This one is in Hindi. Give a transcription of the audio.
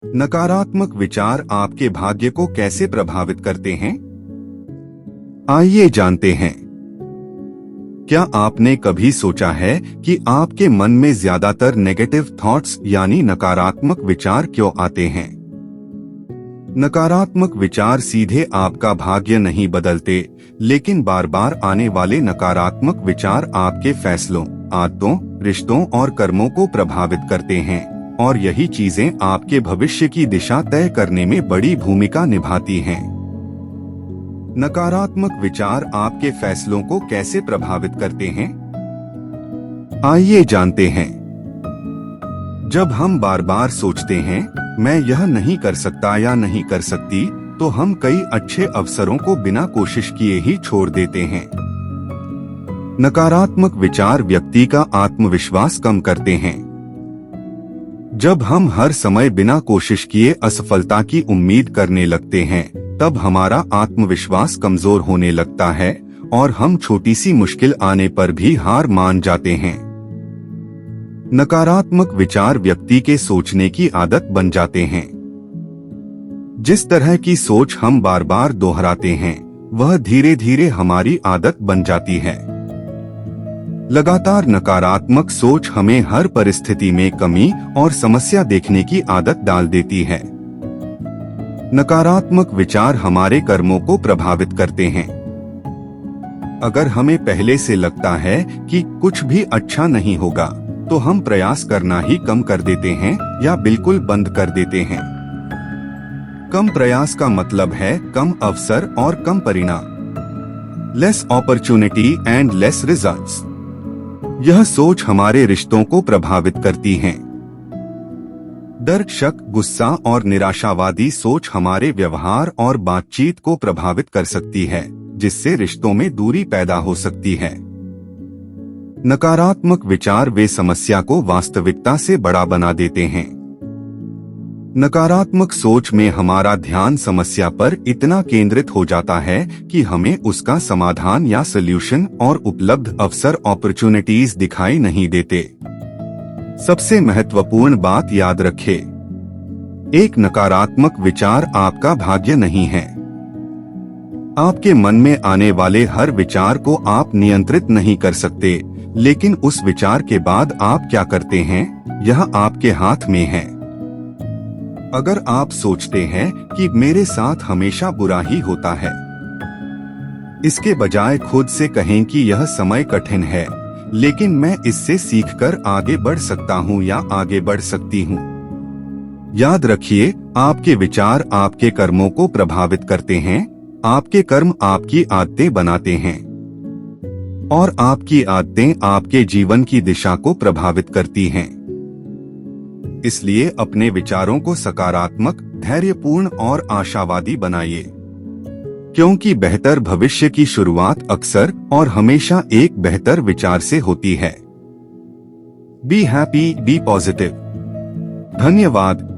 नकारात्मक विचार आपके भाग्य को कैसे प्रभावित करते हैं? आइए जानते हैं। क्या आपने कभी सोचा है कि आपके मन में ज्यादातर नेगेटिव थॉट्स यानी नकारात्मक विचार क्यों आते हैं? नकारात्मक विचार सीधे आपका भाग्य नहीं बदलते, लेकिन बार बार आने वाले नकारात्मक विचार आपके फैसलों, आदतों, रिश्तों और कर्मों को प्रभावित करते हैं, और यही चीजें आपके भविष्य की दिशा तय करने में बड़ी भूमिका निभाती हैं। नकारात्मक विचार आपके फैसलों को कैसे प्रभावित करते हैं? आइए जानते हैं। जब हम बार बार सोचते हैं मैं यह नहीं कर सकता या नहीं कर सकती, तो हम कई अच्छे अवसरों को बिना कोशिश किए ही छोड़ देते हैं। नकारात्मक विचार व्यक्ति का आत्मविश्वास कम करते हैं। जब हम हर समय बिना कोशिश किए असफलता की उम्मीद करने लगते हैं, तब हमारा आत्मविश्वास कमजोर होने लगता है और हम छोटी सी मुश्किल आने पर भी हार मान जाते हैं। नकारात्मक विचार व्यक्ति के सोचने की आदत बन जाते हैं। जिस तरह की सोच हम बार बार दोहराते हैं, वह धीरे धीरे हमारी आदत बन जाती है। लगातार नकारात्मक सोच हमें हर परिस्थिति में कमी और समस्या देखने की आदत डाल देती है। नकारात्मक विचार हमारे कर्मों को प्रभावित करते हैं। अगर हमें पहले से लगता है कि कुछ भी अच्छा नहीं होगा, तो हम प्रयास करना ही कम कर देते हैं या बिल्कुल बंद कर देते हैं। कम प्रयास का मतलब है कम अवसर और कम परिणाम। Less opportunity and less results. यह सोच हमारे रिश्तों को प्रभावित करती है। डर, शक, गुस्सा और निराशावादी सोच हमारे व्यवहार और बातचीत को प्रभावित कर सकती है, जिससे रिश्तों में दूरी पैदा हो सकती है। नकारात्मक विचार वे समस्या को वास्तविकता से बड़ा बना देते हैं। नकारात्मक सोच में हमारा ध्यान समस्या पर इतना केंद्रित हो जाता है कि हमें उसका समाधान या सॉल्यूशन और उपलब्ध अवसर अपॉर्चुनिटीज दिखाई नहीं देते। सबसे महत्वपूर्ण बात याद रखें, एक नकारात्मक विचार आपका भाग्य नहीं है। आपके मन में आने वाले हर विचार को आप नियंत्रित नहीं कर सकते, लेकिन उस विचार के बाद आप क्या करते हैं, यह आपके हाथ में है। अगर आप सोचते हैं कि मेरे साथ हमेशा बुरा ही होता है, इसके बजाय खुद से कहें कि यह समय कठिन है, लेकिन मैं इससे सीखकर आगे बढ़ सकता हूँ या आगे बढ़ सकती हूँ। याद रखिए, आपके विचार आपके कर्मों को प्रभावित करते हैं, आपके कर्म आपकी आदतें बनाते हैं, और आपकी आदतें आपके जीवन की दिशा को प्रभावित करती हैं। इसलिए अपने विचारों को सकारात्मक, धैर्यपूर्ण और आशावादी बनाइए, क्योंकि बेहतर भविष्य की शुरुआत अक्सर और हमेशा एक बेहतर विचार से होती है। Be happy, be positive. धन्यवाद।